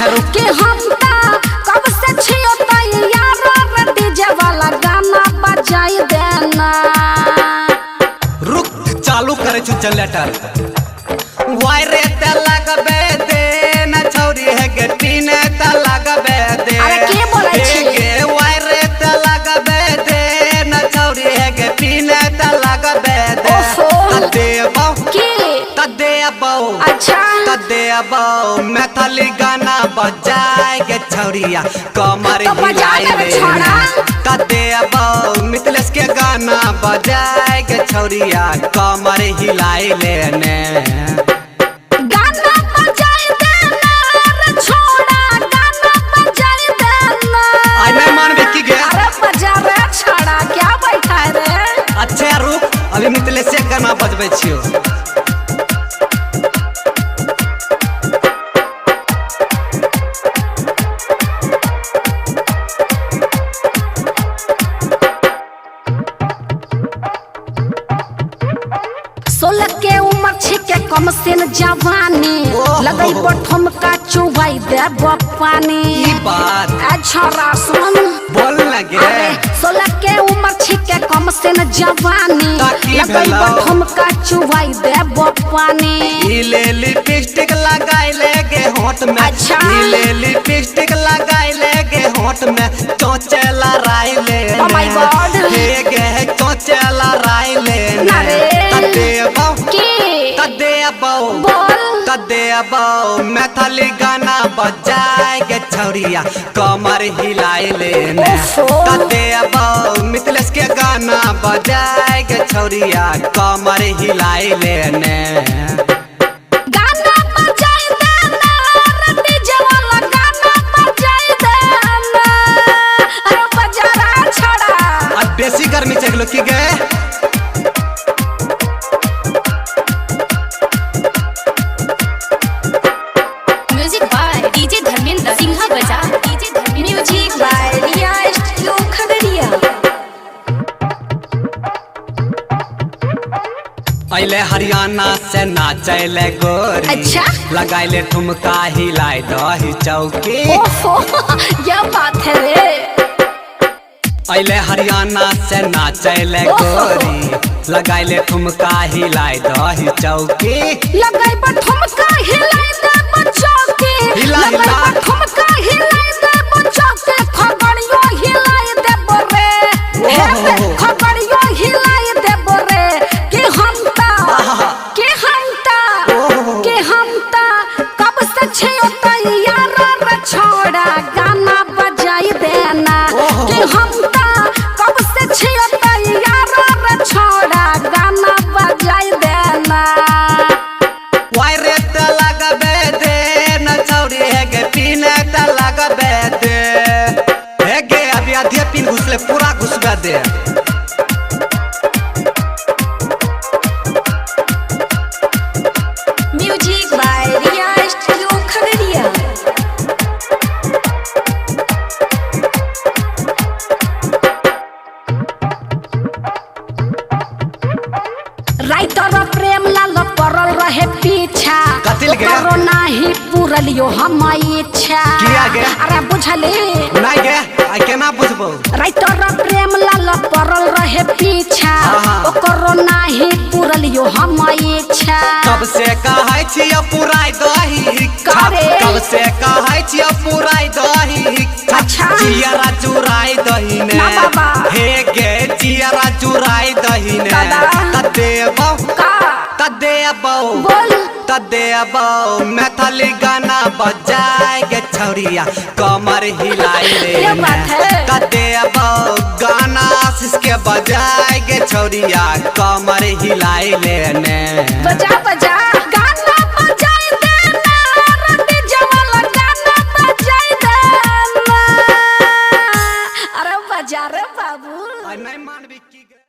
अच्छा रुक के हम कब से छियो तैयार डीजे वाला गाना बजाई देना। रुक चालू करे छु जनरेटर वायरे ते लगबे दे न छौरी है के टीने ते लगबे दे। अरे के बोलै छी के वायरे ते लगबे दे न छौरी है के टीने ते लगबे दे। देबो की देबो अच्छा देबो मैथिली गाना बजाए के छौरिया कमर हिलाई ले। देबो मिथिलेश के गाना बजाए के छौरिया कमर हिलाई लेने। गाना बजाई देना रे छोड़ा गाना बजाई देना। आई नहीं मानबे की गे। अरे बजा रे छोड़ा क्या बैठा है रे। अच्छा रुक अभी मिथिलेश के गाना बजबै छियो। सोलह के उम्र छिके कम से न जवानी लगई बठम का चुबाई दे पानी। ई बात अच्छा सुन बोल लगे। अरे 16 के उम्र छिके कम से न जवानी लगई बठम का चुबाई दे पानी। ई ले लिपस्टिक लगाई ले गे होंठ में। अच्छा ई ले लिपस्टिक लगाई ले गे होंठ में चोचला राई ले। ओ माय गॉड हे गे चोचला राई ले। देबो देबो मैथिली गाना बजाए के छौरिया कमर हिलाई लेने। देबो मिथिलेश के गाना बजाए के छौरिया कमर हिलाई लेने। गाना बजाई देना रे डीजे वाला गाना बजाई देना। अरे बजा रे छोड़ा अब बेसी गर्मी चगलो की गे। Music by DJ Dharmendra Sinha बजा। DJ Dharmendra music by Riya studio Khagaria. अइले हरियाणा से नाचैले गोरी। अच्छा लगाइले ठुमका हिलाई दही चौकी। ओहो क्या बात है रे। अइले हरियाणा से नाचैले गोरी लगाइले ठुमका हिलाई दही चौकी। लगाई ठुमका हिलाई दे चौकी। लगाई ठुमका हिलाई दे चौकी। खगड़ियो हिलाई दे रे खगड़ियो हिलाई दे रे। के हम कब से छियो तैयार रे छोड़ा गाना बजाई देना। के हम कब से छियो तैयार रे छोड़ा गाना बजाई देना। वायरे ते लगबे दे न छौरी है गे पीने ते लगबे दे। हे गे अभी आधे पीन घुसले पूरा घुसबे दे। Music by Riya studio Khagaria. Writer Prem Lal पड़ल रहे पीछा। कतिल गया करो नाही पूरलियो हम इच्छा। किया गे अरे बुझले नहीं गे आ केना बुझबो। राइटर प्रेम लाल पड़ल रहे पीछा। करो नाही पूरलियो हम इच्छा। कब से कहै छियै पुराई दही कब से कहै छियै पुराई दही। अच्छा जियरा चुराई दही ने। हे गे जियरा चुराई दही ने। देबो मैथिली गाना बजाए के छौरिया कमर हिलाई ले। देबो गाना आशीष के बजाए के छौरिया कमर हिलाई लेने। बजा बजा